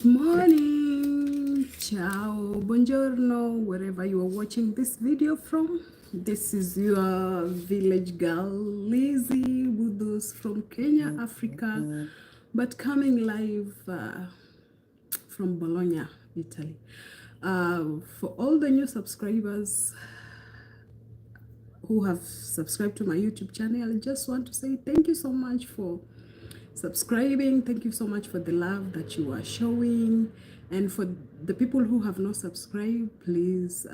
Morning, ciao, buongiorno, wherever you are watching this video from. This is your village girl, Lizzie Budos from Kenya, Africa, but coming live from Bologna, Italy. For all the new subscribers who have subscribed to my YouTube channel, I just want to say thank you so much for subscribing. Thank you so much for the love that you are showing, and for the people who have not subscribed, please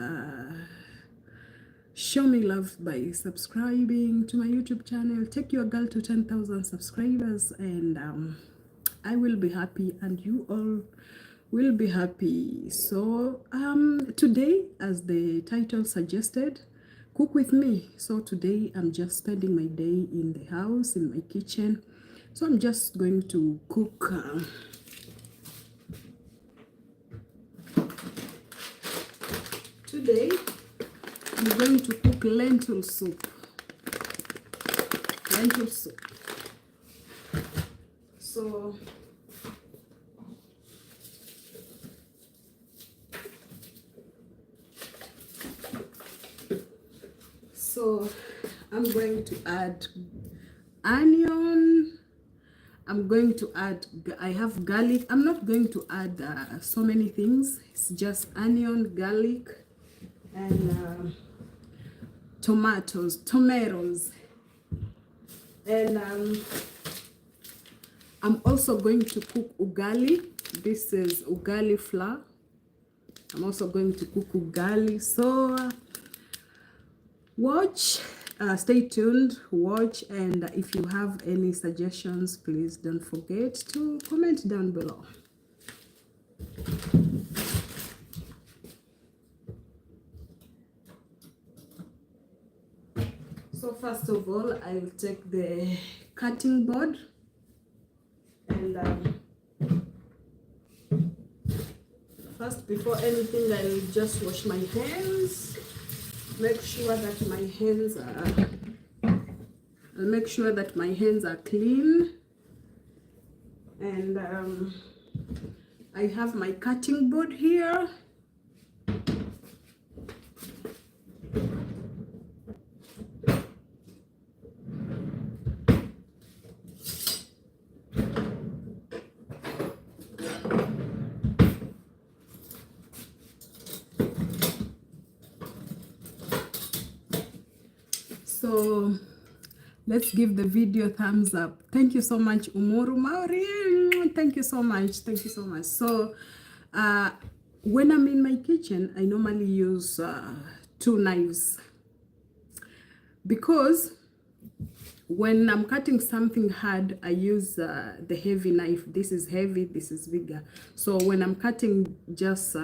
show me love by subscribing to my YouTube channel. Take your girl to 10,000 subscribers, and I will be happy and you all will be happy. So today, as the title suggested, cook with me. So today I'm just spending my day in the house, in my kitchen. So I'm just going to cook today. I'm going to cook lentil soup. Lentil soup. So I'm going to add onion. I'm going to add, I have garlic. I'm not going to add so many things. It's just onion, garlic, and tomatoes. And I'm also going to cook ugali. This is ugali flour. I'm also going to cook ugali. So watch. Stay tuned, watch, and if you have any suggestions, please don't forget to comment down below. So first of all, I will take the cutting board, and first, before anything, I will just wash my hands. Make sure that my hands are, I'll make sure that my hands are clean, and I have my cutting board here. So let's give the video a thumbs up. Thank you so much, Umoru Maori. Thank you so much. Thank you so much. So when I'm in my kitchen, I normally use 2 knives, because when I'm cutting something hard, I use the heavy knife. This is heavy, this is bigger. So when I'm cutting just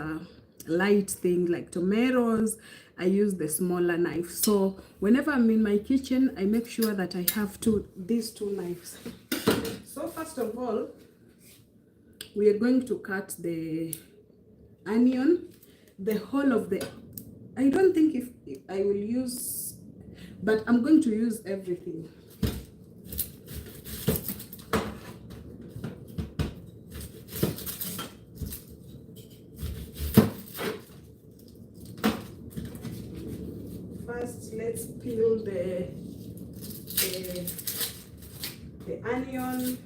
light thing like tomatoes, I use the smaller knife. So whenever I'm in my kitchen, I make sure that I have these 2 knives. So first of all, we are going to cut the onion, the whole of the, I don't think if I will use, but I'm going to use everything. First, let's peel the onion.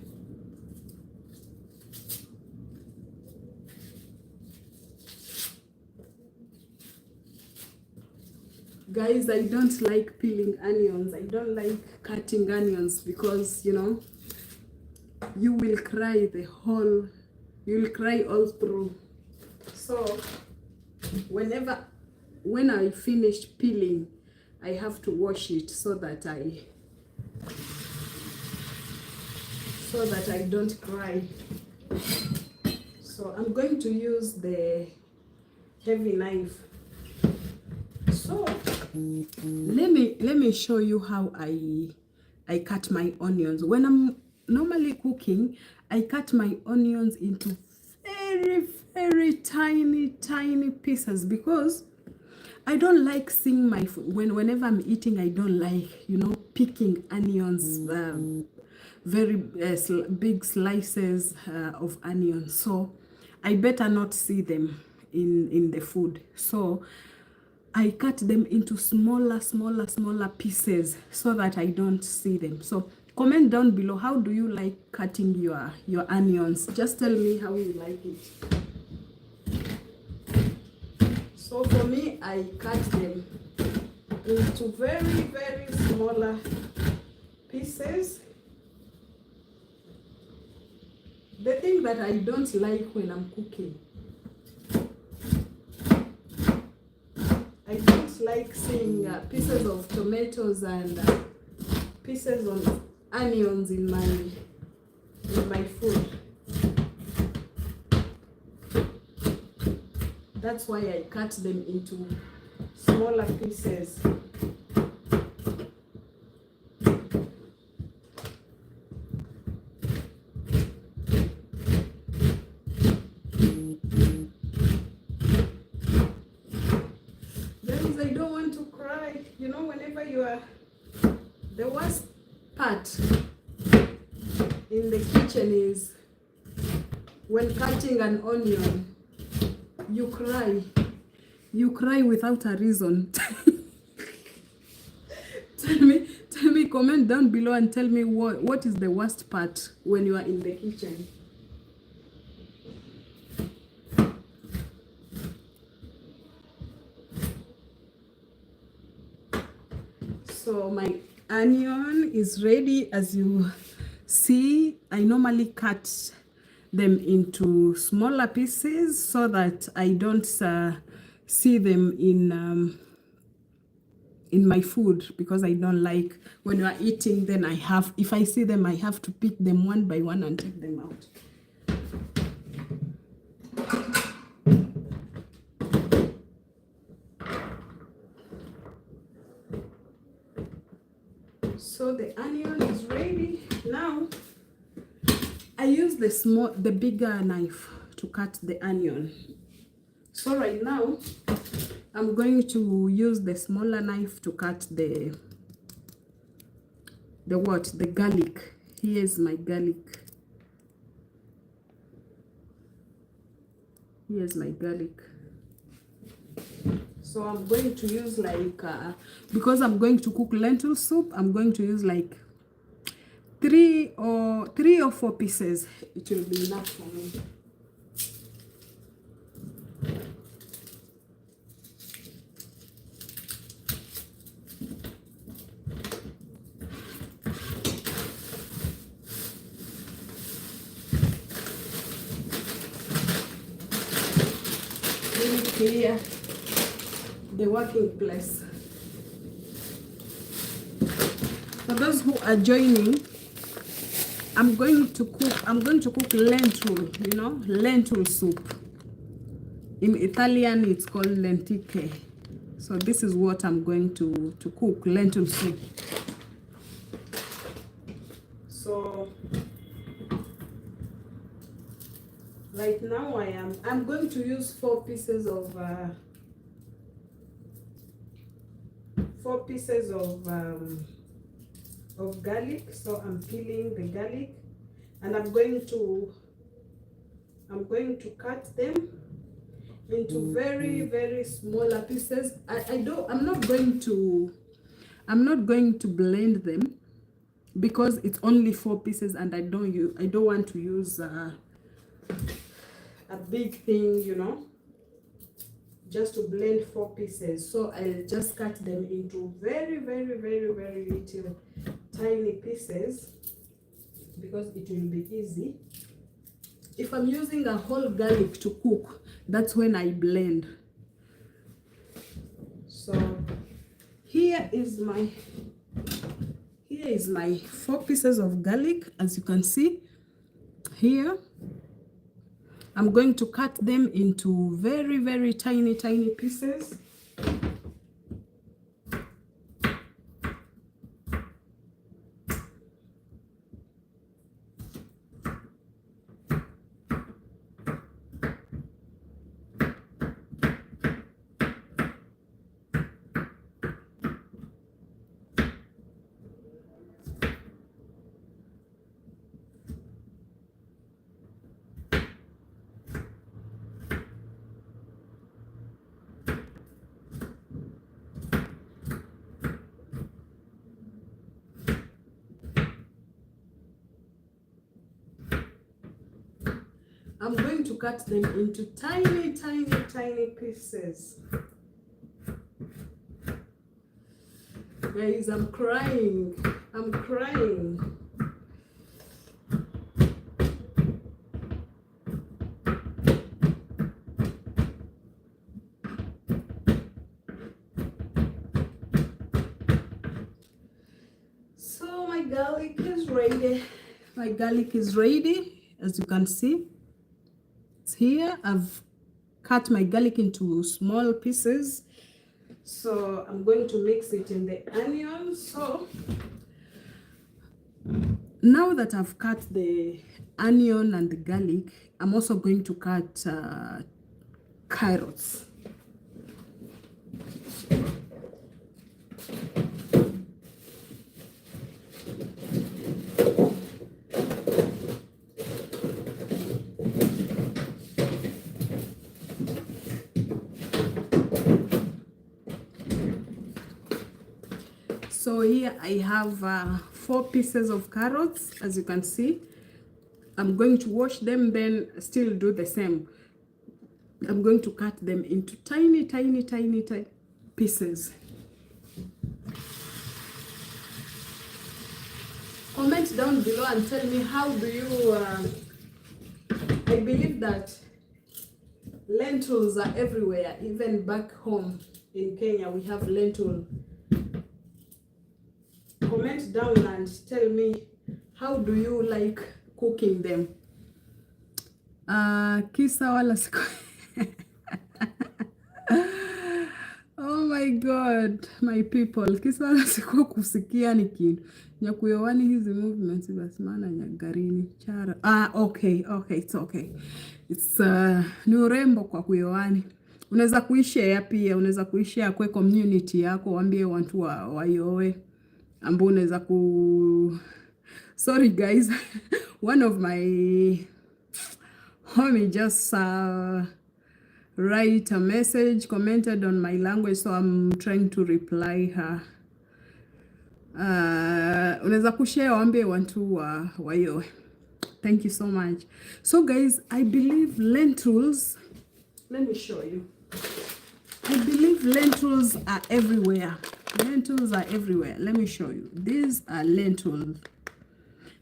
Guys, I don't like peeling onions. I don't like cutting onions, because you know, you will cry you'll cry all through. So when I finish peeling, I have to wash it so that I don't cry. So I'm going to use the heavy knife. So let me show you how I cut my onions. When I'm normally cooking, I cut my onions into very tiny pieces, because I don't like seeing my food. Whenever I'm eating, I don't like, you know, picking onions, very big slices of onion. So I better not see them in the food. So I cut them into smaller pieces so that I don't see them. So comment down below, how do you like cutting your onions? Just tell me how you like it. So for me, I cut them into very smaller pieces. The thing that I don't like when I'm cooking, I don't like seeing pieces of tomatoes and pieces of onions in my food. That's why I cut them into smaller pieces. Guys, I don't want to cry. You know, whenever you are, the worst part in the kitchen is when cutting an onion, you cry. You cry without a reason. Tell me, comment down below and tell me what is the worst part when you are in the kitchen. So my onion is ready. As you see, I normally cut them into smaller pieces so that I don't see them in my food, because I don't like when you are eating, then if I see them, I have to pick them one by one and take them out. So the onion is ready. Now I use the bigger knife to cut the onion. So right now I'm going to use the smaller knife to cut the garlic. Here's my garlic. Here's my garlic. So I'm going to use like, because I'm going to cook lentil soup, I'm going to use like three or 4 pieces. It will be enough for me. Really clear the working place. For those who are joining, I'm going to cook lentil, you know, lentil soup. In Italian it's called lenticchie. So this is what I'm going to cook, lentil soup. So right now I'm going to use 4 pieces of garlic. So I'm peeling the garlic and I'm going to cut them into very smaller pieces. I'm not going to blend them because it's only 4 pieces and I don't want to use a big thing, you know, just to blend 4 pieces. So I'll just cut them into very little tiny pieces because it will be easy. If I'm using a whole garlic to cook, that's when I blend. So here is my 4 pieces of garlic. As you can see here, I'm going to cut them into very tiny pieces. I'm going to cut them into tiny, tiny, tiny pieces. Guys, I'm crying. I'm crying. So my garlic is ready. My garlic is ready, as you can see. It's here. I've cut my garlic into small pieces. So I'm going to mix it in the onions. So now that I've cut the onion and the garlic, I'm also going to cut carrots. So here I have 4 pieces of carrots, as you can see. I'm going to wash them, then still do the same. I'm going to cut them into tiny, tiny, tiny, tiny pieces. Comment down below and tell me, how do you, I believe that lentils are everywhere. Even back home in Kenya, we have lentil. Comment down and tell me, how do you like cooking them? Kisa wala siku. Oh my God, my people. Kisa wala siku kusikia niki nyakuyowani hizi movements basi maana nyagarini chara. Okay, it's okay. It's ni urembo kwa kuyowani. Unaweza kuishare pia, unaweza kuishare kwa community yako, waambie watu wayowe. Ambao unaweza ku sorry guys. One of my homie just write a message, commented on my language, so I'm trying to reply her. Unaweza kushare waambie watu wayo. Thank you so much. So guys, I believe lentils, let me show you. I believe lentils are everywhere. Lentils are everywhere. Let me show you. These are lentils.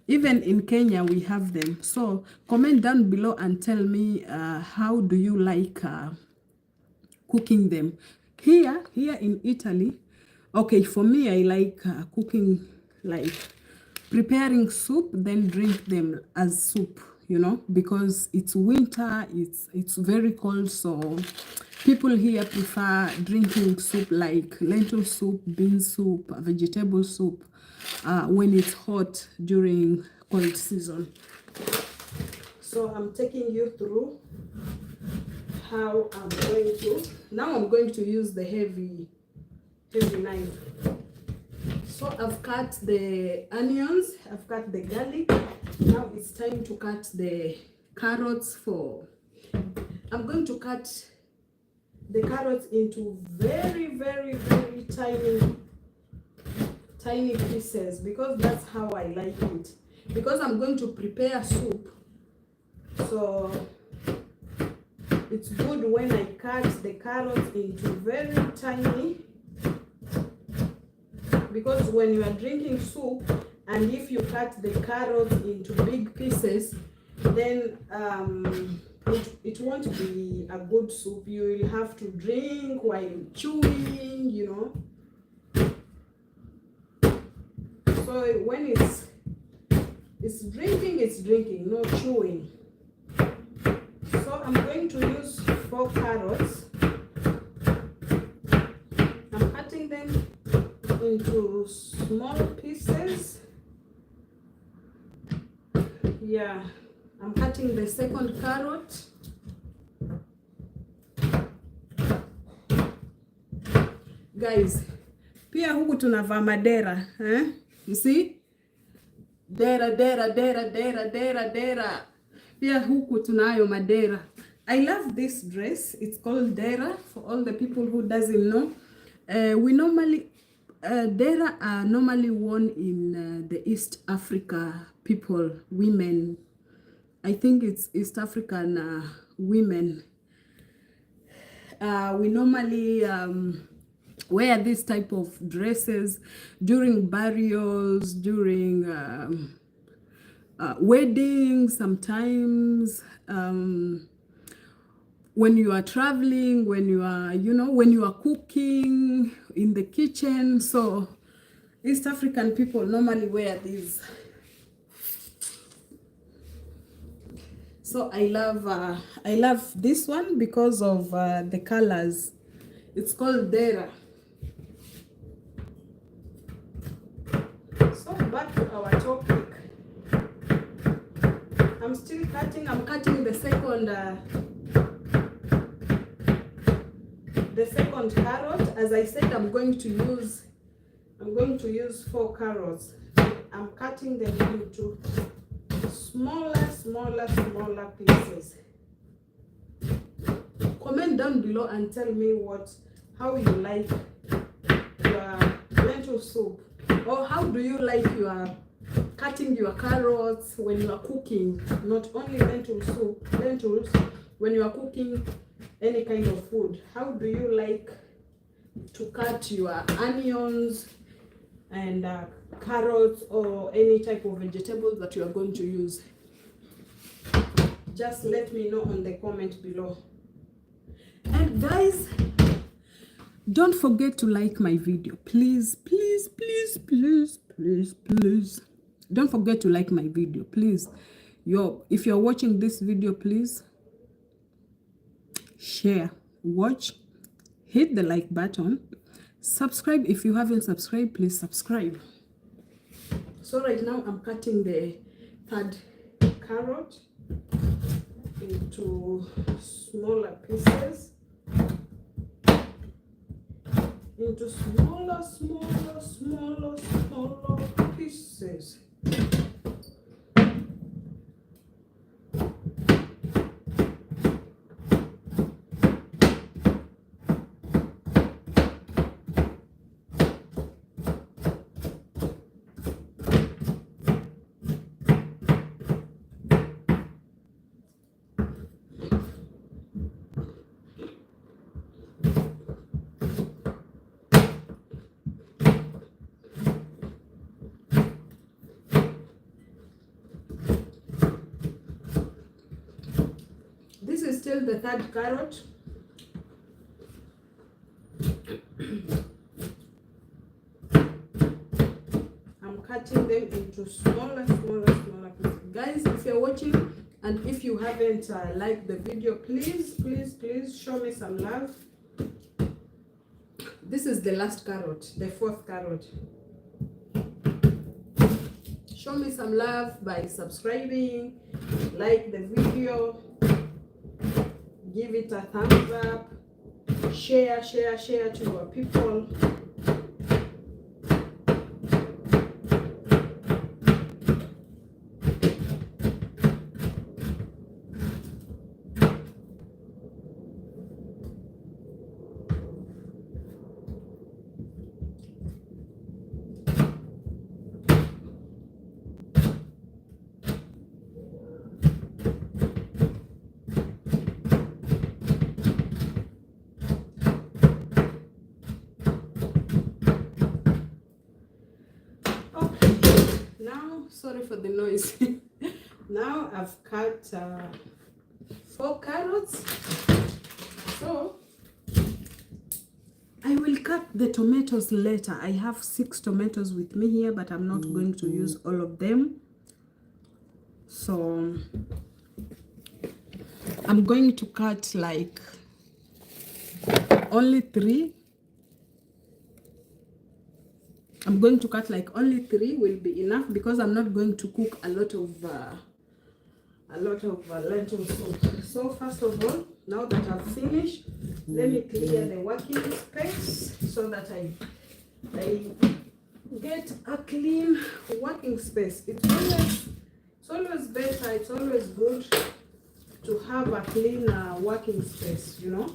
Even in Kenya, we have them. So comment down below and tell me how do you like cooking them. Here in Italy, okay, for me, I like cooking, like preparing soup, then drink them as soup, you know, because it's winter, it's very cold, so people here prefer drinking soup like lentil soup, bean soup, vegetable soup when it's hot during cold season. So I'm taking you through how I'm going to, now I'm going to use the heavy knife. So I've cut the onions, I've cut the garlic. Now it's time to cut the carrots. I'm going to cut the carrots into very, very, very tiny pieces, because that's how I like it. Because I'm going to prepare soup, so it's good when I cut the carrots into very tiny, because when you are drinking soup and if you cut the carrots into big pieces, then it won't be a good soup. You will have to drink while chewing, you know. So when it's drinking, no chewing. So I'm going to use 4 carrots. I'm cutting them into small pieces. Yeah, I'm cutting the second carrot. Guys, pia huku tunavaa madera, you see? Dera. Pia huku tunayo madera. I love this dress. It's called dera, for all the people who doesn't know. We normally dera are normally worn in the East Africa people, women, I think it's East African women. We normally wear this type of dresses during burials, during weddings, sometimes when you are traveling, when you are, when you are cooking in the kitchen. So East African people normally wear these. So I love this one because of the colors. It's called Dera. So back to our topic. I'm still cutting. I'm cutting the second carrot. As I said, I'm going to use 4 carrots. I'm cutting them into smaller pieces. Comment down below and tell me how you like your lentil soup, or how do you like your cutting your carrots when you are cooking. Not only lentils, when you are cooking any kind of food. How do you like to cut your onions and carrots or any type of vegetables that you are going to use? Just let me know on the comment below. And guys, don't forget to like my video. Please don't forget to like my video, please. If you're watching this video, please share, watch, hit the like button, subscribe. If you haven't subscribed, please subscribe. So right now I'm cutting the 3rd carrot into smaller pieces, into smaller pieces. This is still the 3rd carrot. I'm cutting them into smaller pieces. Guys, if you're watching and if you haven't liked the video, please show me some love. This is the last carrot, the 4th carrot. Show me some love by subscribing, like the video, give it a thumbs up, share to your people. Sorry for the noise. Now I've cut 4 carrots. So I will cut the tomatoes later. I have 6 tomatoes with me here, but I'm not going to use all of them. So I'm going to cut like only 3. I'm going to cut like only 3 will be enough, because I'm not going to cook a lot of lentil soup. So first of all, now that I've finished, let me clear the working space so that I get a clean working space. It's always better, it's always good to have a clean working space, you know.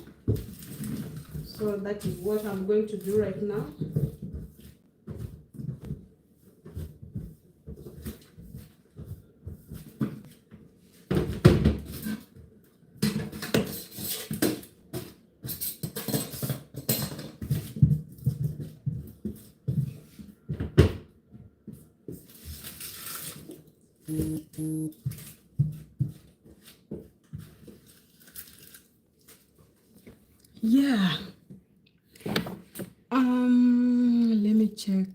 So that is what I'm going to do right now. Yeah. Let me check.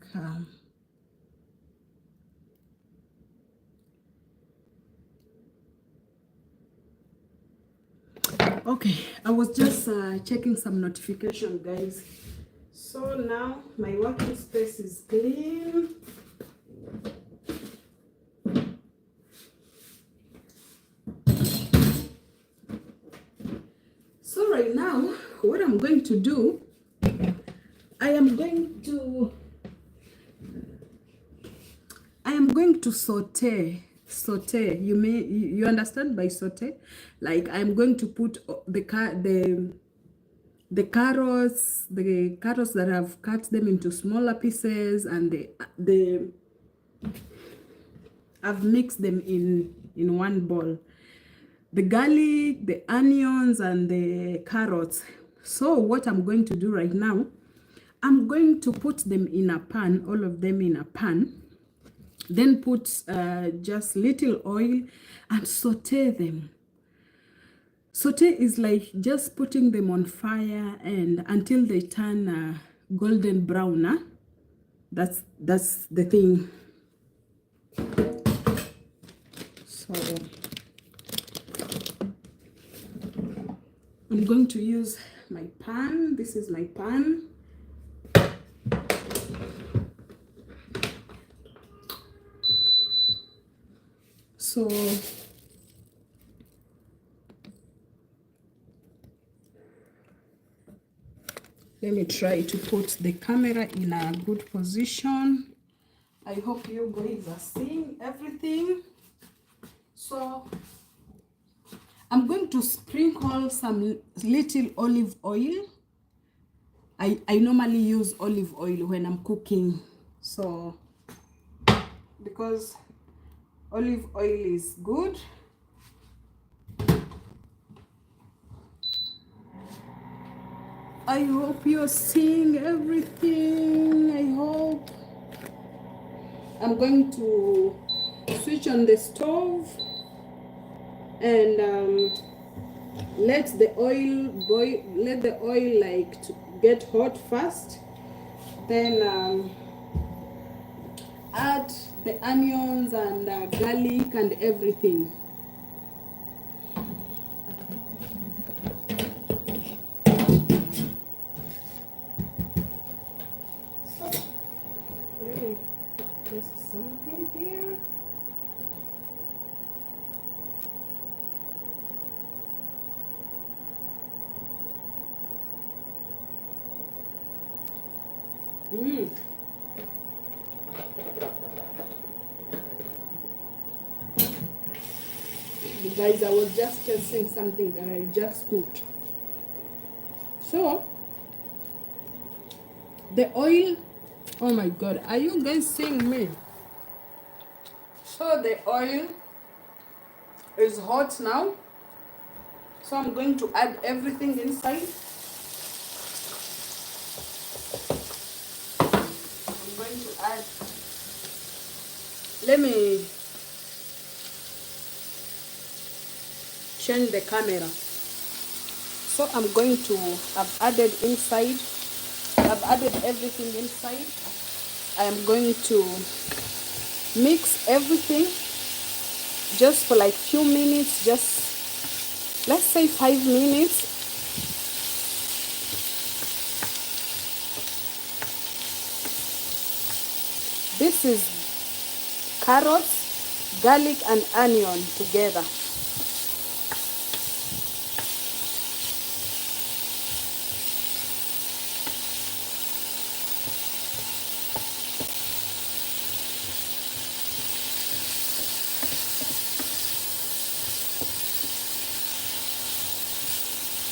Okay, I was just checking some notification, guys. So now my working space is clean. So right now, what I'm going to do, I am going to saute. You understand by saute? Like I'm going to put the carrots that I've cut them into smaller pieces, and I've mixed them in one bowl. The garlic, the onions, and the carrots. So what I'm going to do right now, I'm going to put them in a pan, all of them in a pan, then put just little oil and saute them. Saute is like just putting them on fire and until they turn golden brown. That's the thing. So I'm going to use my pan. This is my pan. So let me try to put the camera in a good position. I hope you guys are seeing everything. So I'm going to sprinkle some little olive oil. I normally use olive oil when I'm cooking. So because olive oil is good. I hope you're seeing everything. I hope. I'm going to switch on the stove and let the oil boil. Let the oil like to get hot first. Then add the onions and garlic and everything. So let me test something here. Guys, I was just testing something that I just cooked. So the oil, oh my god, are you guys seeing me? So the oil is hot now. So I'm going to add everything inside. I'm going to add, let me change the camera. So I'm going to, I've added everything inside. I am going to mix everything just for like few minutes, just let's say 5 minutes. This is carrots, garlic and onion together.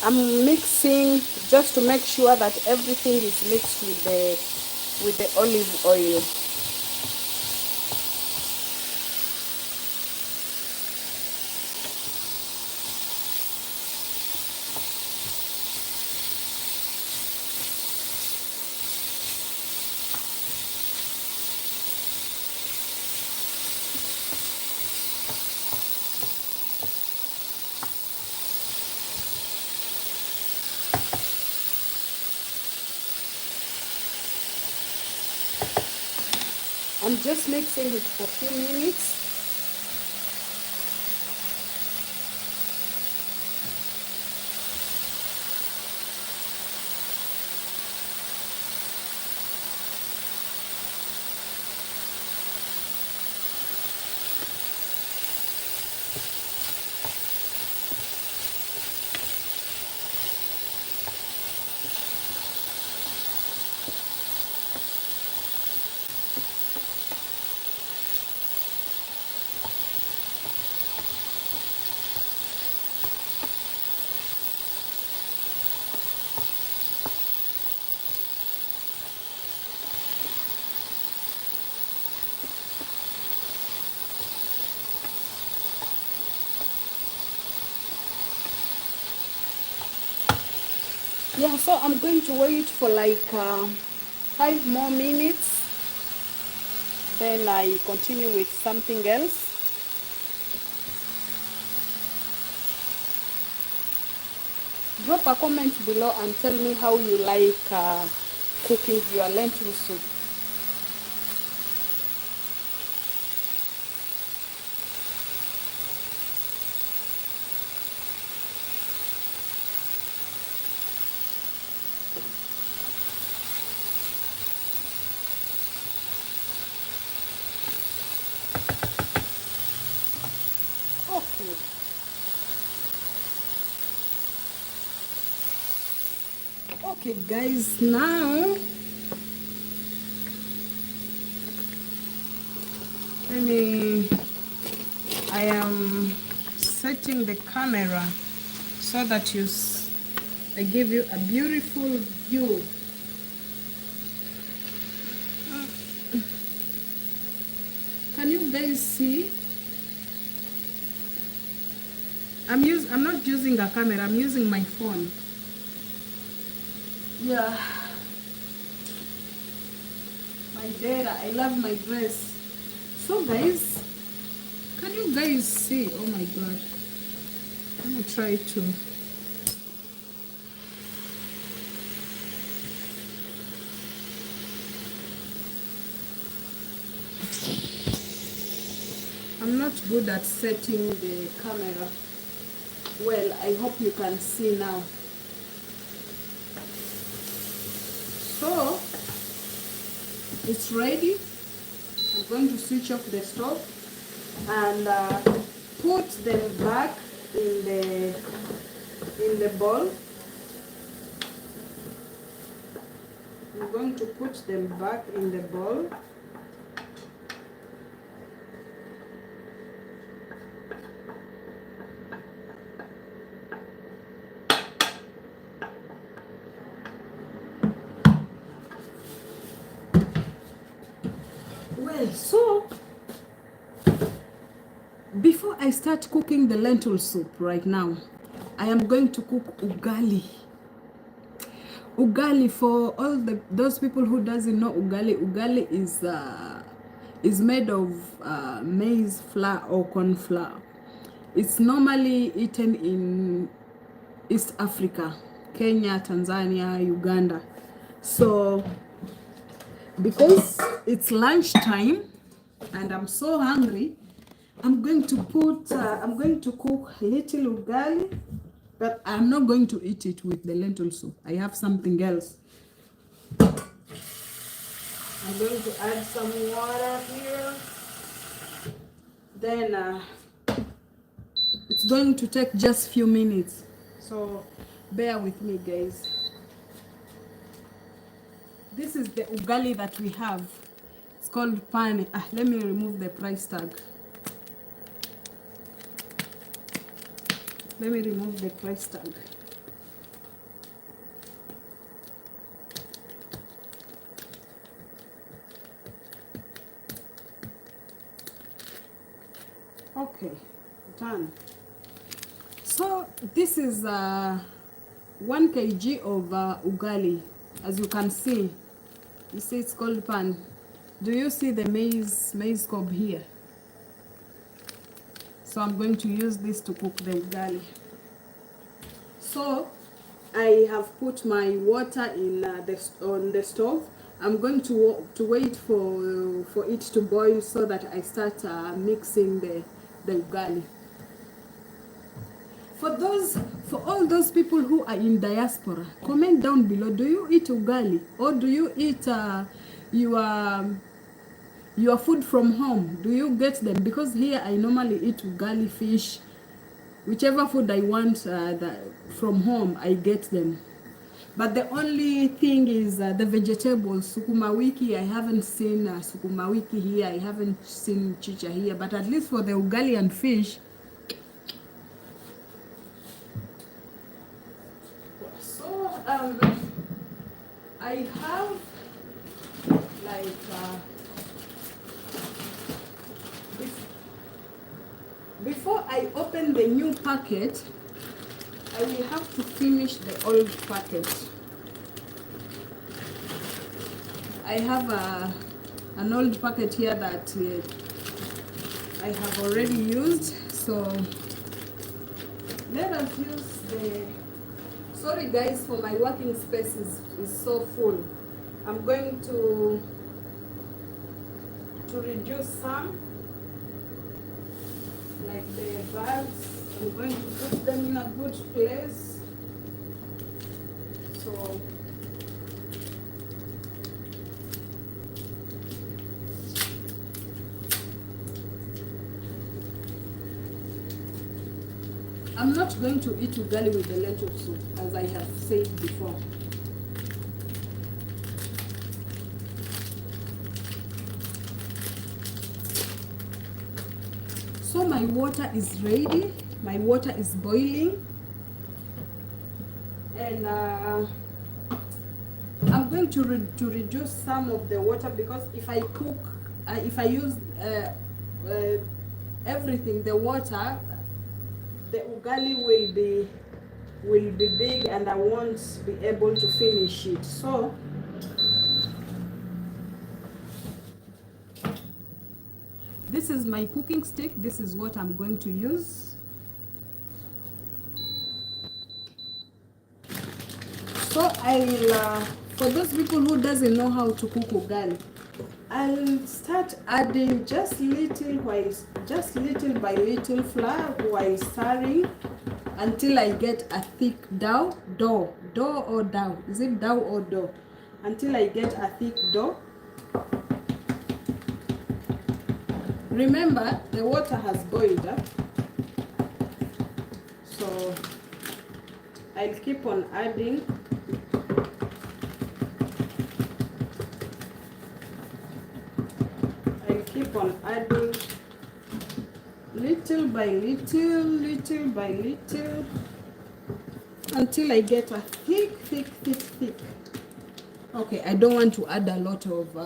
I'm mixing just to make sure that everything is mixed with the olive oil. I'm just mixing it for a few minutes. Yeah, so I'm going to wait for like 5 more minutes. Then I continue with something else. Drop a comment below and tell me how you like cooking your lentil soup. Okay. Okay guys, now I am setting the camera so that I give you a beautiful view. Can you guys see? I'm not using a camera, I'm using my phone. Yeah. My data, I love my dress. So guys, can you guys see? Oh my god. Let me try to. I'm not good at setting the camera. Well, I hope you can see now. So, it's ready. I'm going to switch off the stove and put them back in the bowl. I'm going to put them back in the bowl. Well, so before I start cooking the lentil soup right now, I am going to cook ugali. Ugali, for all those people who doesn't know ugali, ugali is made of maize flour or corn flour. It's normally eaten in East Africa, Kenya, Tanzania, Uganda. So because it's lunchtime and I'm so hungry, I'm going to cook little ugali, but I'm not going to eat it with the lentil soup. I have something else. I'm going to add some water here. Then it's going to take just few minutes. So bear with me, guys. This is the ugali that we have. It's called pani. Let me remove the price tag. Let me remove the price tag. Okay, done. So this is 1 kg of ugali. As you can see, you see it's called pan. Do you see the maize cob here? So I'm going to use this to cook the ugali. So I have put my water in on the stove. I'm going to wait for it to boil so that I start mixing the ugali. For all those people who are in diaspora, comment down below. Do you eat ugali, or do you eat your food from home? Do you get them? Because here I normally eat ugali, fish, whichever food I want from home, I get them. But the only thing is the vegetables. Sukuma wiki, I haven't seen sukuma wiki here. I haven't seen chicha here. But at least for the ugali and fish. So I have like before I open the new packet, I will have to finish the old packet. I have an old packet here that I have already used. So let us use the... Sorry guys for my working space is so full. I'm going to reduce some, like the bags. I'm going to put them in a good place. So I'm not going to eat ugali with the lentil soup, as I have said before. So my water is ready. My water is boiling, and I'm going to reduce some of the water, because if I cook, if I use everything, the water, the ugali will be big, and I won't be able to finish it. So this is my cooking stick. This is what I'm going to use. So I'll, for those people who doesn't know how to cook ugali, I'll start adding just little by little flour while stirring until I get a thick dough. Is it dough or dough? Until I get a thick dough. Remember, the water has boiled up, so I'll keep on adding. Little by little until I get a thick. Okay, I don't want to add a lot of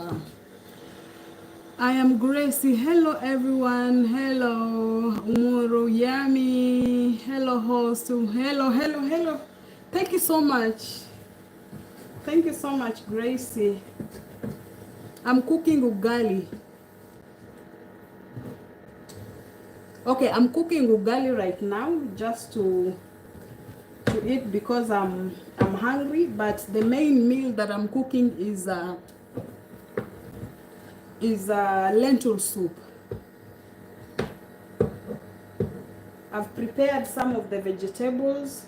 I am Gracie. Hello everyone. Hello Umuru Yami. Hello host. Hello. Thank you so much. Thank you so much, Gracie. I'm cooking ugali. Okay, I'm cooking ugali right now just to eat, because I'm hungry. But the main meal that I'm cooking is lentil soup. I've prepared some of the vegetables.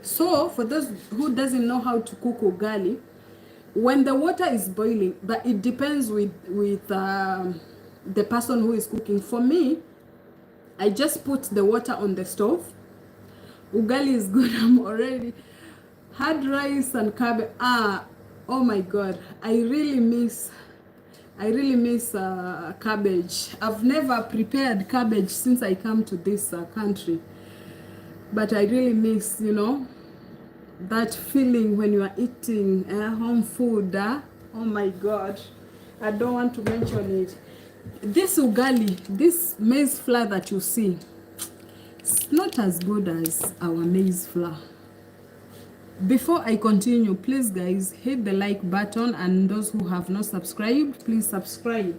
So for those who doesn't know how to cook ugali, when the water is boiling, but it depends with the person who is cooking. For me, I just put the water on the stove. Ugali is good. I'm already had rice and cabbage. Oh my god, I really miss cabbage. I've never prepared cabbage since I come to this country, but I really miss, you know, that feeling when you are eating home food. Oh my god, I don't want to mention it. This ugali, this maize flour that you see, it's not as good as our maize flour. Before I continue, please guys, hit the like button, and those who have not subscribed, please subscribe.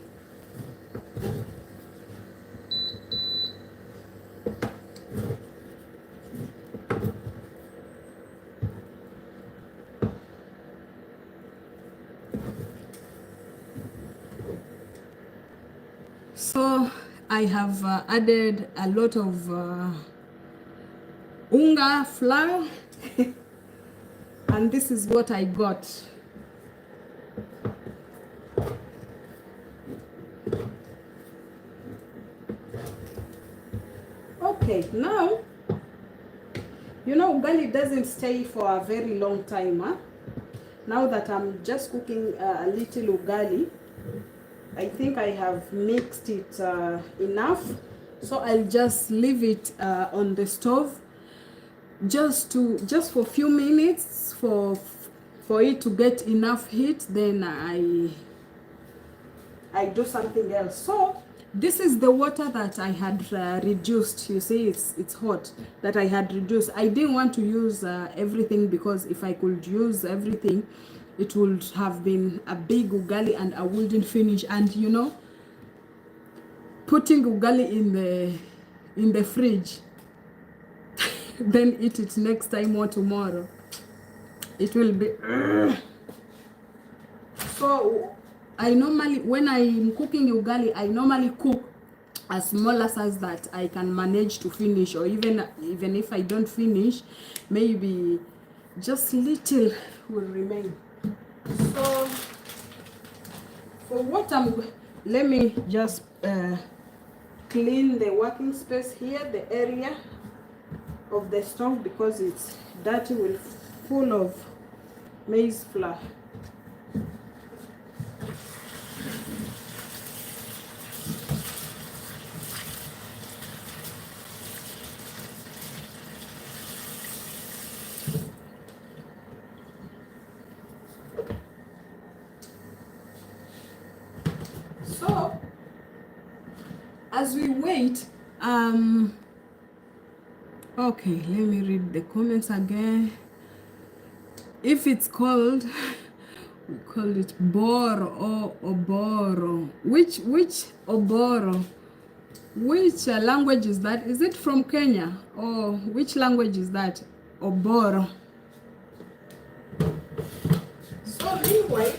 So I have added a lot of unga flour and this is what I got. Okay, now you know ugali doesn't stay for a very long time, huh? Now that I'm just cooking a little ugali, I think I have mixed it enough, so I'll just leave it on the stove just for a few minutes for it to get enough heat. Then I do something else. So this is the water that I had reduced. You see, it's hot, that I had reduced. I didn't want to use everything, because if I could use everything, it would have been a big ugali and I wouldn't finish. And you know, putting ugali in the fridge then eat it next time or tomorrow, it will be so I normally, when I'm cooking ugali, I normally cook a smaller size that I can manage to finish, or even if I don't finish, maybe just little will remain. So for what let me just clean the working space here, the area of the stove, because it's dirty with full of maize flour. So as we wait, okay, let me read the comments again. If it's called, we call it boro or oboro. Which oboro? Which language is that? Is it from Kenya, or which language is that? Oboro. So anyway,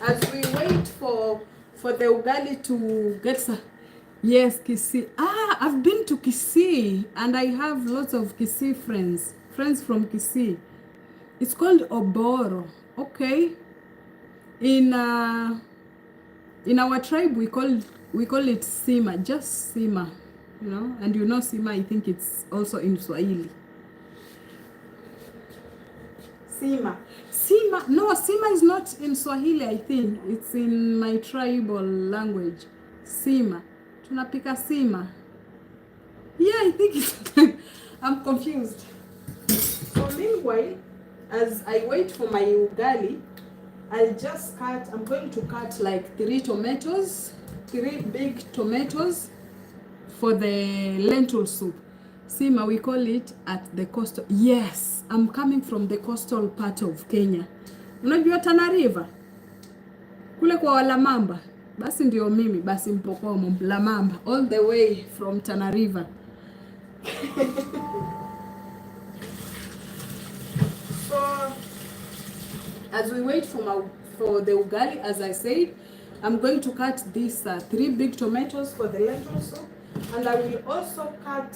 as we wait for the ugali to get some. Yes, Kisii. I've been to Kisii and I have lots of Kisii friends from Kisii. It's called oboro. Okay. In our tribe we call it sima, just sima, you know. And you know sima, I think it's also in Swahili. Sima. No, sima is not in Swahili, I think. It's in my tribal language. Sima. Tunapika sima. Yeah, I think it's I'm confused. So meanwhile, as I wait for my ugali, I'm going to cut like 3 big tomatoes for the lentil soup. Sima, we call it at the coastal. Yes, I'm coming from the coastal part of Kenya. Unajua Tana River? Kule kwa Walamamba. Basi ndio mimi, basi Mpokomo, Lamamba, all the way from Tana River. So as we wait for the ugali, as I said, I'm going to cut these 3 big tomatoes for the lentil soup, and I will also cut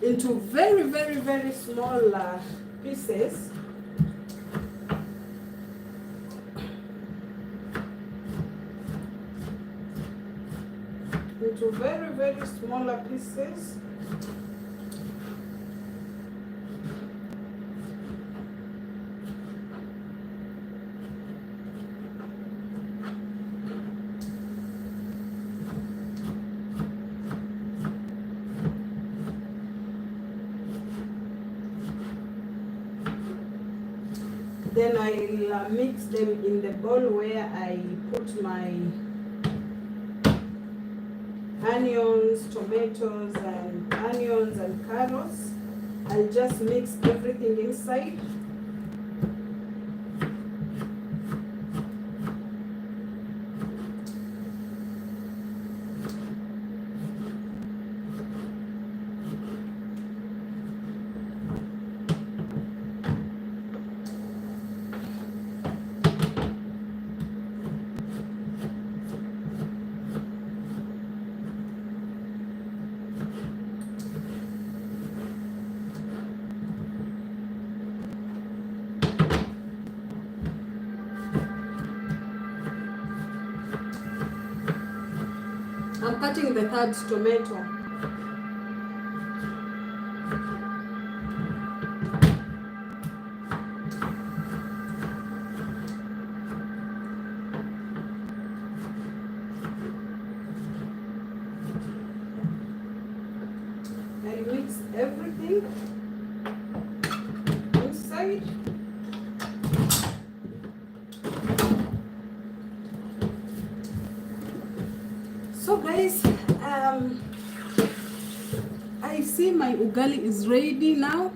into very, very, very small pieces. Into very, very smaller pieces. Then I'll mix them in the bowl where I put my onions, tomatoes, and carrots. I'll just mix everything inside. I'm cutting the third tomato. I mix everything inside. So guys, I see my ugali is ready now,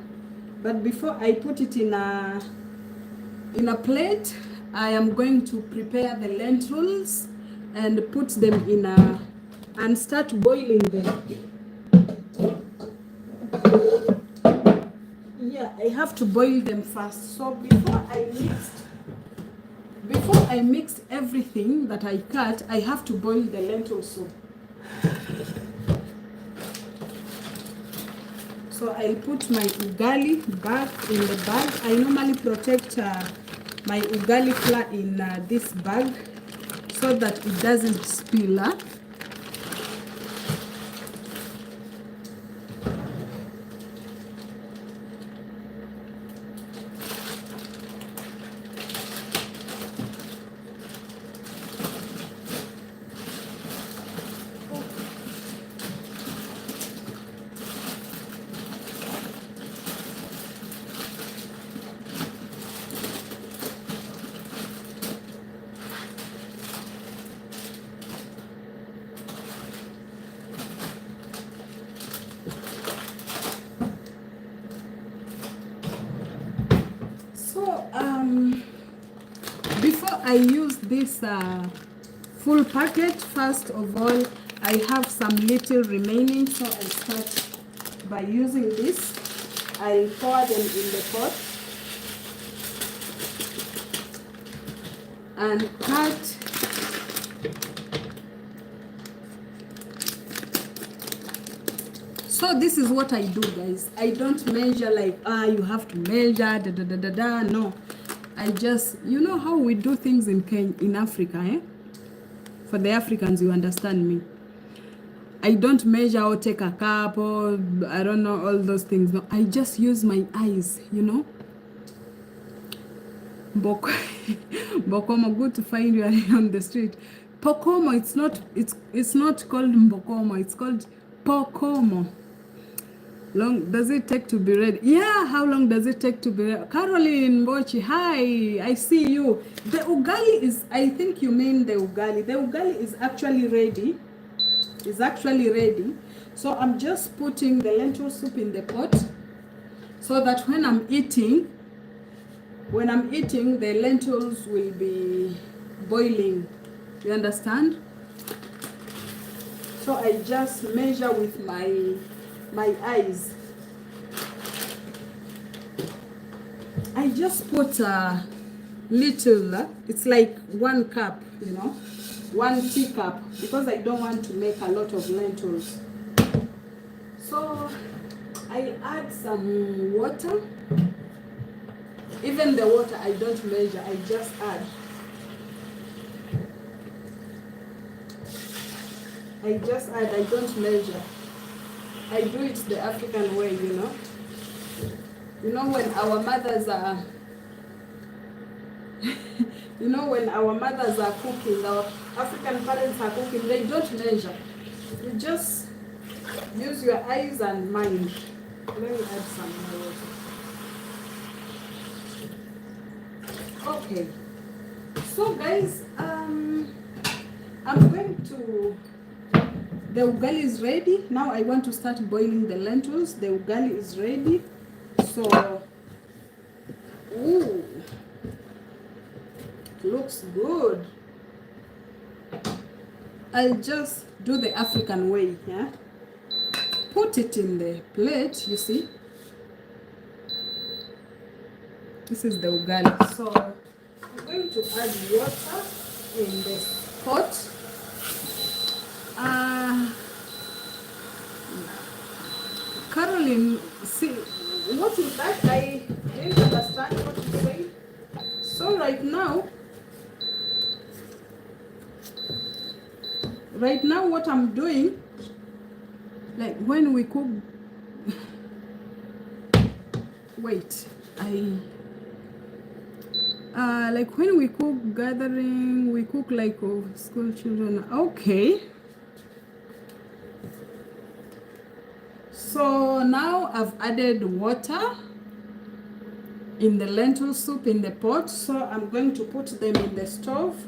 but before I put it in a plate, I am going to prepare the lentils and put them in a and start boiling them. Yeah, I have to boil them first. So before I mix everything that I cut, I have to boil the lentil soup. So I'll put my ugali back in the bag. I normally protect my ugali flour in this bag so that it doesn't spill. Before I use this full packet, first of all, I have some little remaining, so I start by using this. I'll pour them in the pot and cut. So this is what I do, guys. I don't measure like, you have to measure, no. I just, you know how we do things in Africa, eh? For the Africans, you understand me. I don't measure or take a cup or, I don't know, all those things. No, I just use my eyes, you know. Bokomo, good to find you on the street. Pokomo, it's not called Mbokomo, it's called Pokomo. Long does it take to be ready? Yeah, how long does it take to be ready? Caroline Bochi, hi, I see you. The ugali is, I think you mean the ugali. The ugali is actually ready. It's actually ready. So I'm just putting the lentil soup in the pot so that when I'm eating, the lentils will be boiling. You understand? So I just measure with my eyes. I just put a little, it's like 1 cup, you know, 1 teacup, because I don't want to make a lot of lentils. So I add some water. Even the water I don't measure, I just add. I don't measure. I do it the African way, you know. You know when our mothers are you know when our mothers are cooking, our African parents are cooking, they don't measure. You just use your eyes and mind. Let me add some more water. Okay. So guys, I'm going to, the ugali is ready. Now I want to start boiling the lentils. The ugali is ready. So, ooh, looks good. I'll just do the African way, yeah? Put it in the plate, you see? This is the ugali. So, I'm going to add water in the pot. Caroline, see, what is that? I didn't understand what you say. So right now, right now what I'm doing, like when we cook, wait, like when we cook gathering, we cook like of school children. Okay. So now I've added water in the lentil soup in the pot. So I'm going to put them in the stove.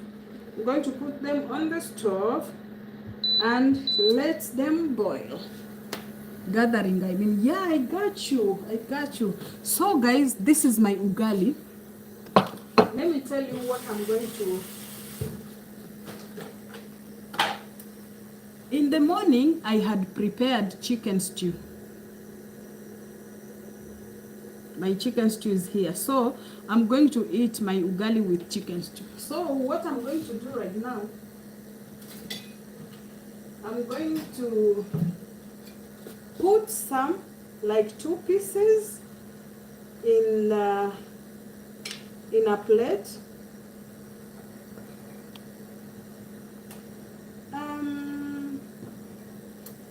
I'm going to put them on the stove and let them boil. Gathering, I mean, yeah, I got you. So guys, this is my ugali. Let me tell you what I'm going to. In the morning, I had prepared chicken stew. My chicken stew is here. So I'm going to eat my ugali with chicken stew. So what I'm going to do right now, I'm going to put some, like 2 pieces in a plate.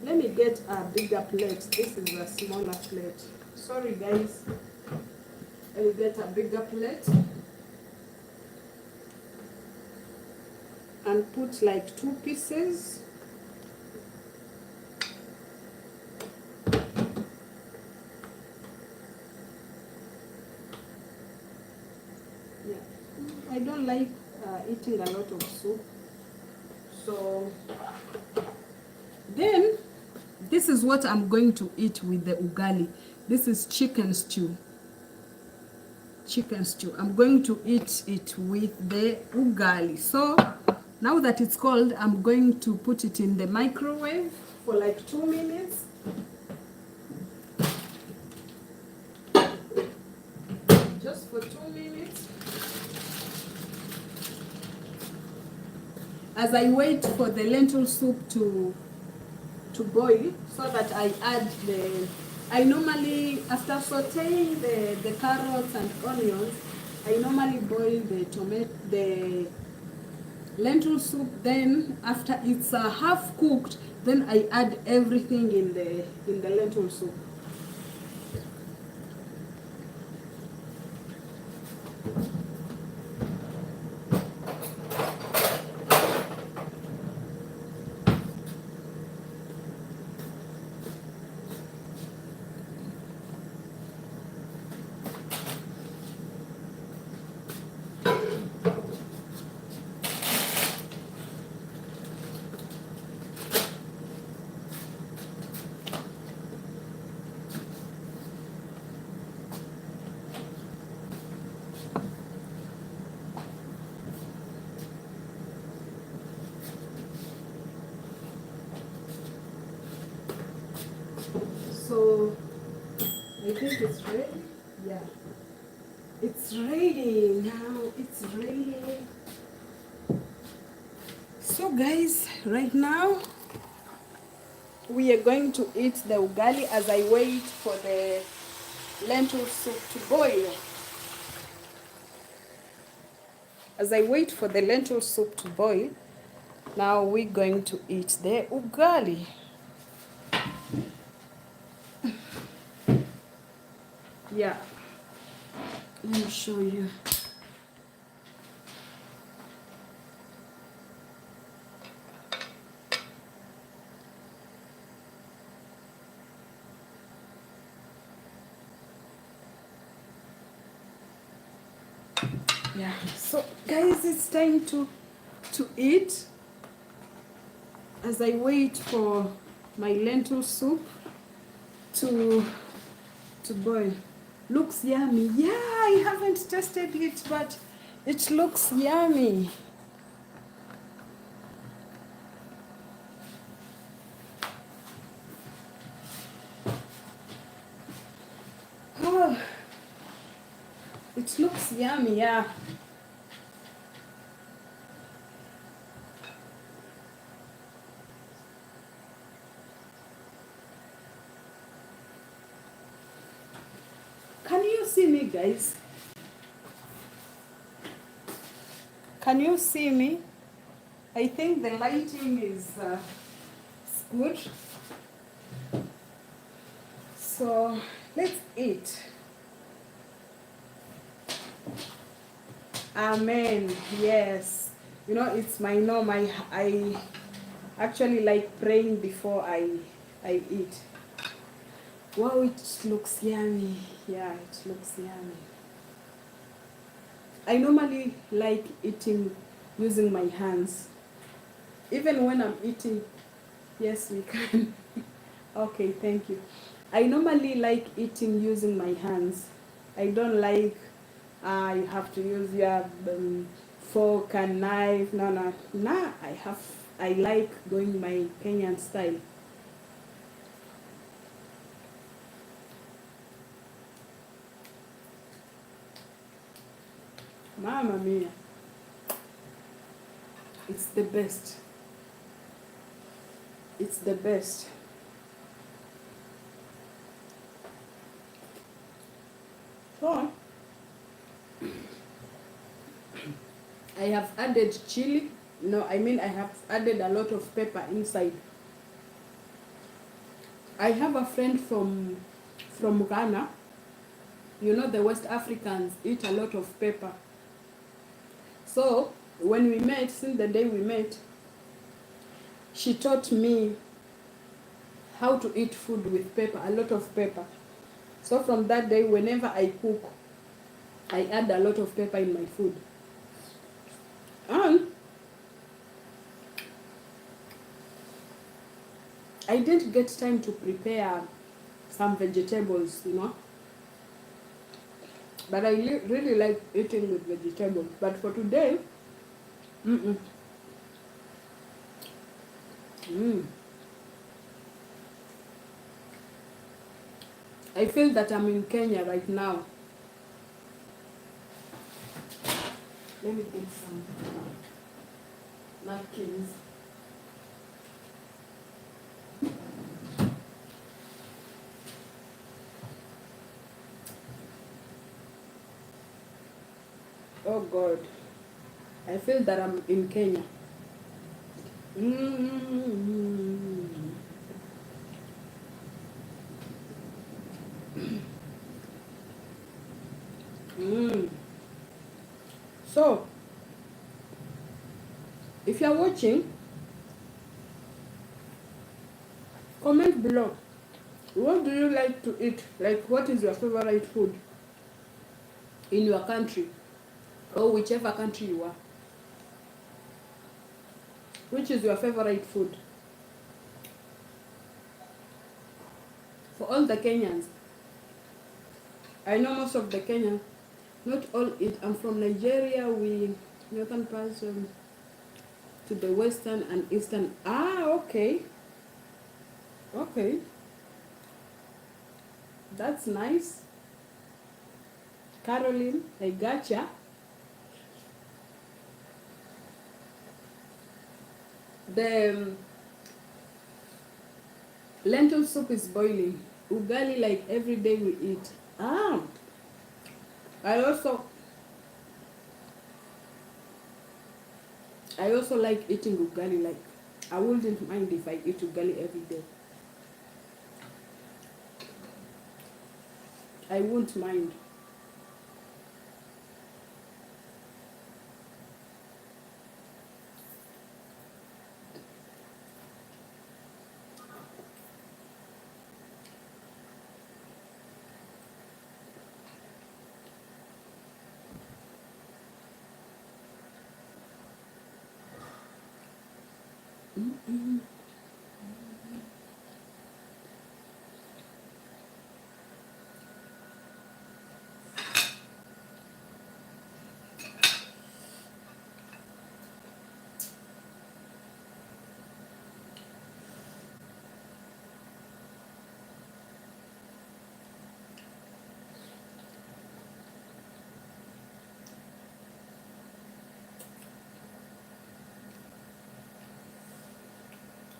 Let me get a bigger plate. This is a smaller plate. Sorry guys. I will get a bigger plate and put like 2 pieces. Yeah, I don't like eating a lot of soup. So then this is what I'm going to eat with the ugali. This is chicken stew. I'm going to eat it with the ugali. So now that it's cold, I'm going to put it in the microwave for like 2 minutes. Just for 2 minutes. As I wait for the lentil soup to boil, so that I add I normally, after sauteing the carrots and onions, I normally boil the lentil soup. Then after it's half cooked, then I add everything in the lentil soup. So I think it's ready. Yeah, it's ready now. It's ready. So guys, right now we are going to eat the ugali as I wait for the lentil soup to boil. As I wait for the lentil soup to boil, now we're going to eat the ugali. Yeah, let me show you. Yeah, so guys, it's time to eat as I wait for my lentil soup to boil. Looks yummy. Yeah, I haven't tasted it, but it looks yummy. Oh, it looks yummy, yeah. Can you see me, guys? Can you see me? I think the lighting is good. So let's eat. Amen. Yes. You know, it's my norm. I actually like praying before I eat. Wow, it looks yummy. Yeah, it looks yummy. I normally like eating using my hands. Even when I'm eating, yes, we can. Okay, thank you. I normally like eating using my hands. I don't like you have to use your fork and knife. No, no, nah. I like going my Kenyan style. Mamma mia, it's the best. It's the best. So I have added chili. No, I mean I have added a lot of pepper inside. I have a friend from Ghana. You know the West Africans eat a lot of pepper. So when we met, since the day we met, she taught me how to eat food with pepper, a lot of pepper. So from that day, whenever I cook, I add a lot of pepper in my food. And I didn't get time to prepare some vegetables, you know. But I really like eating with vegetables. But for today, mm-mm. I feel that I'm in Kenya right now. Let me get some napkins. Oh God, I feel that I'm in Kenya. Mm. Mm. So, if you're watching, comment below. What do you like to eat? Like, what is your favorite food in your country? Or whichever country you are. Which is your favorite food? For all the Kenyans. I know most of the Kenyans, not all eat. I'm from Nigeria, we northern parts to the western and eastern. Ah, okay. Okay. That's nice. Caroline, I gotcha. The lentil soup is boiling. Ugali like every day we eat. Ah, I also like eating ugali. Like I wouldn't mind if I eat ugali every day. I won't mind.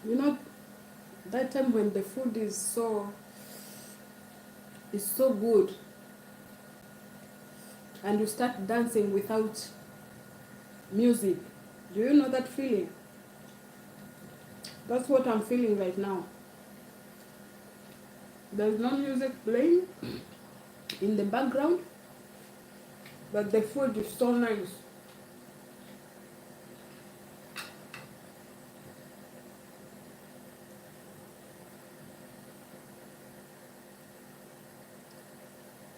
You know, that time when the food is so good and you start dancing without music. Do you know that feeling? That's what I'm feeling right now. There's no music playing in the background, but the food is so nice.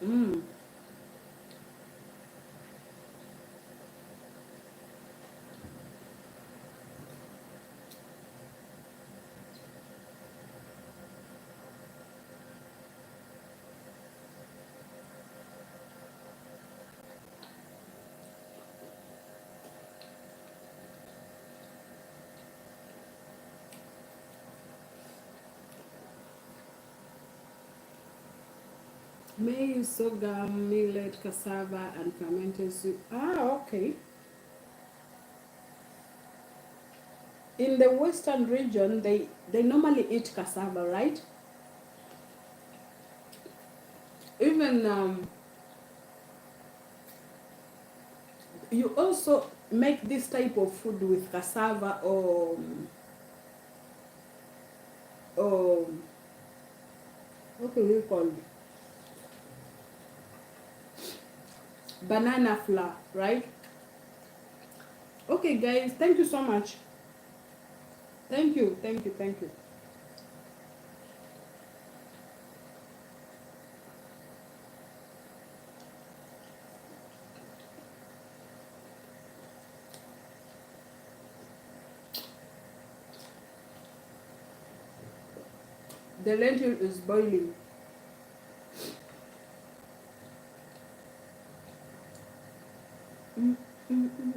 Mm. Maize, sorghum, millet, cassava, and fermented soup. Ah, okay. In the western region, they normally eat cassava, right? Even you also make this type of food with cassava or what do you call it? Banana flour, right? Okay, guys, thank you so much. Thank you, thank you, thank you. The lentil is boiling. Mm, mm, mm.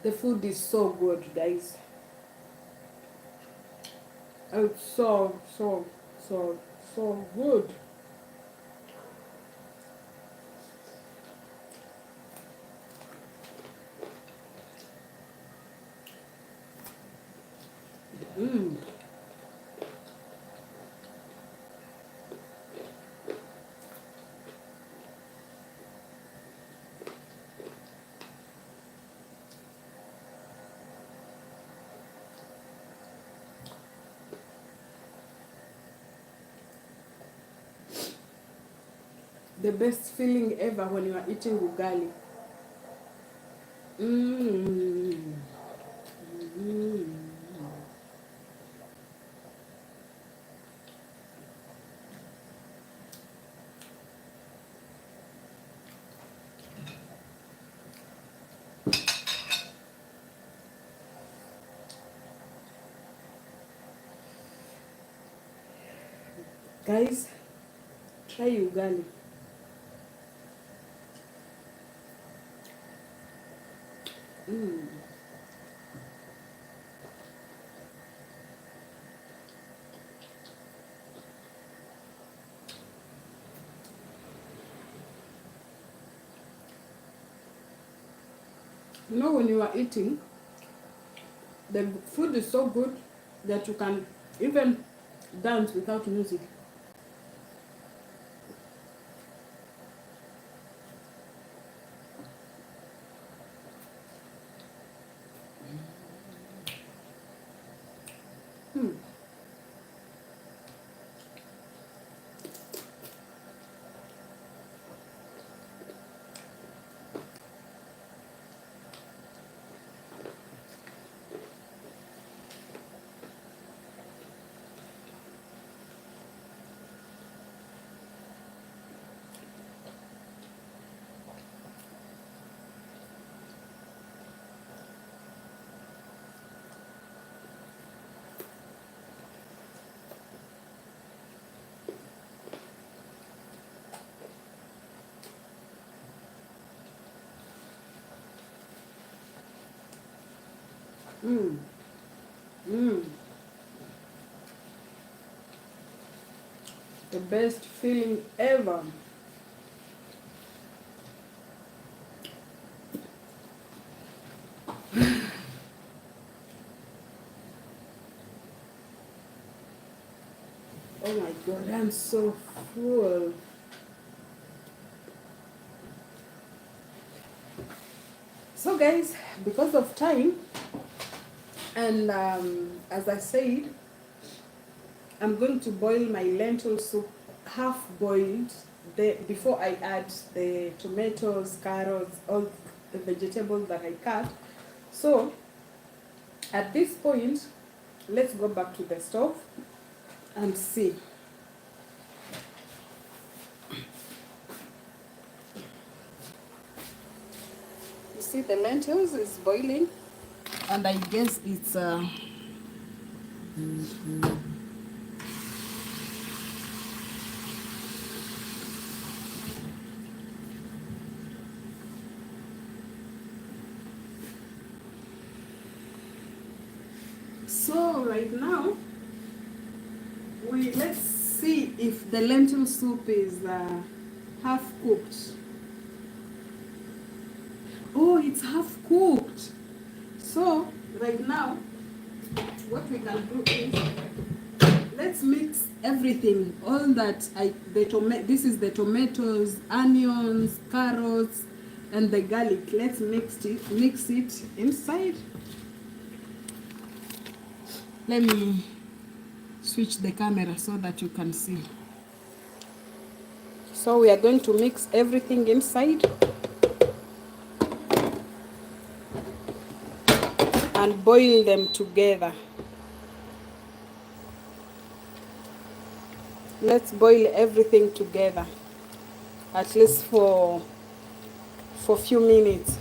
The food is so good, guys. It's so good. Mm. The best feeling ever when you are eating ugali. Mm. Mm. Guys, try ugali. Mm. You know, when you are eating, the food is so good that you can even dance without music. Hmm. Mm. Mm. The best feeling ever. Oh my God, I'm so full. So guys, because of time, and as I said, I'm going to boil my lentil soup half boiled before I add the tomatoes, carrots, all the vegetables that I cut. So at this point, let's go back to the stove and see. You see the lentils is boiling, and I guess it's so right now let's see if the lentil soup is half cooked. Oh, it's half cooked. So right now what we can do is let's mix everything. All that this is the tomatoes, onions, carrots, and the garlic. Let's mix it inside. Let me switch the camera so that you can see. So we are going to mix everything inside and boil them together. Let's boil everything together, at least for few minutes.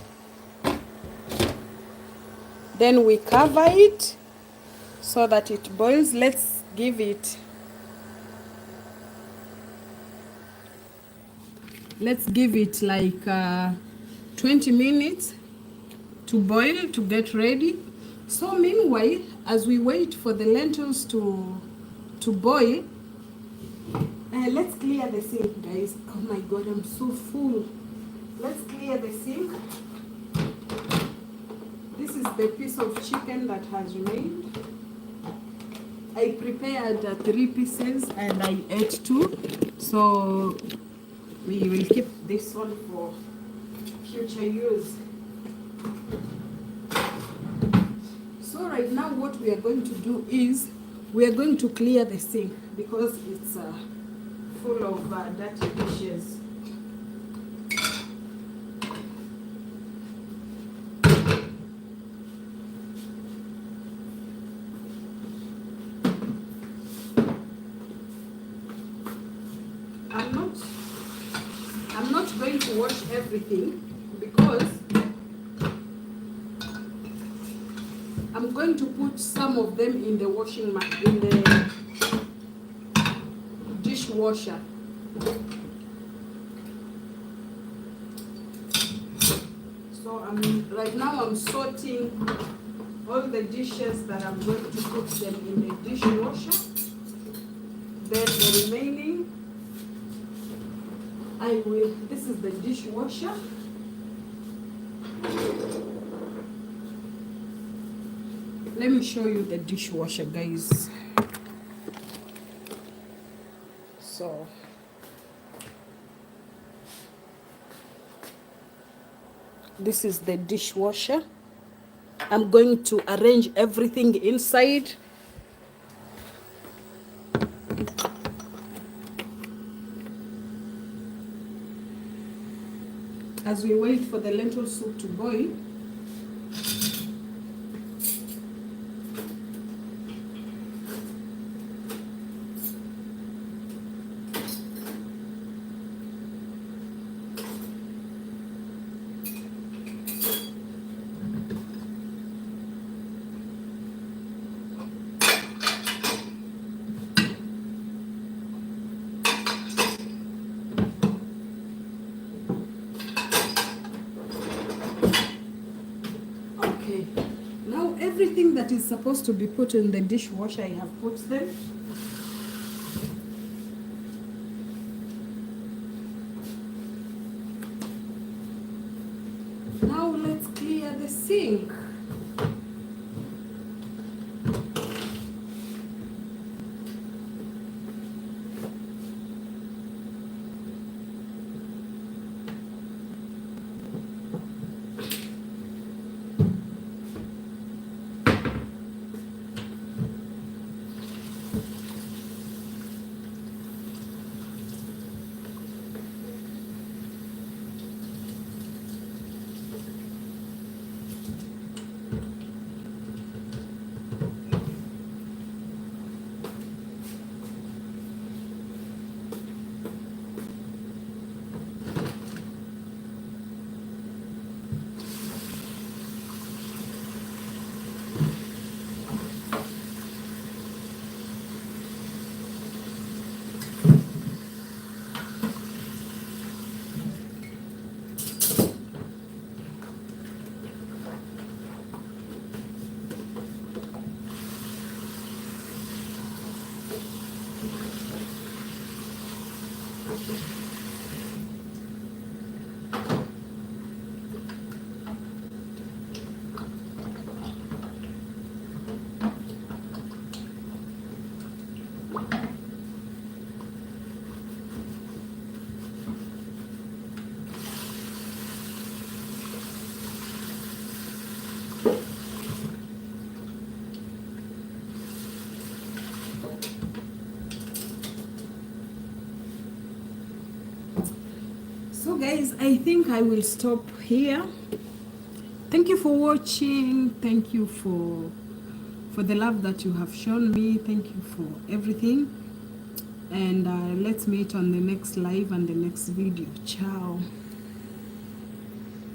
Then we cover it so that it boils. Let's give it like 20 minutes to boil, to get ready. So meanwhile, as we wait for the lentils to boil, let's clear the sink, guys. Oh my God, I'm so full. Let's clear the sink. This is the piece of chicken that has remained. I prepared 3 pieces and I ate 2. So we will keep this one for future use. So right now what we are going to do is we are going to clear the sink because it's full of dirty dishes. I'm not going to wash everything because I'm going to put some of them in the in the dishwasher. So right now I'm sorting all the dishes that I'm going to put them in the dishwasher. Then the remaining, this is the dishwasher. Let me show you the dishwasher, guys. So this is the dishwasher. I'm going to arrange everything inside. As we wait for the lentil soup to boil, everything that is supposed to be put in the dishwasher, I have put them. Now let's clear the sink. So guys, I think I will stop here. Thank you for watching. Thank you for the love that you have shown me. Thank you for everything, and let's meet on the next live and the next video. Ciao.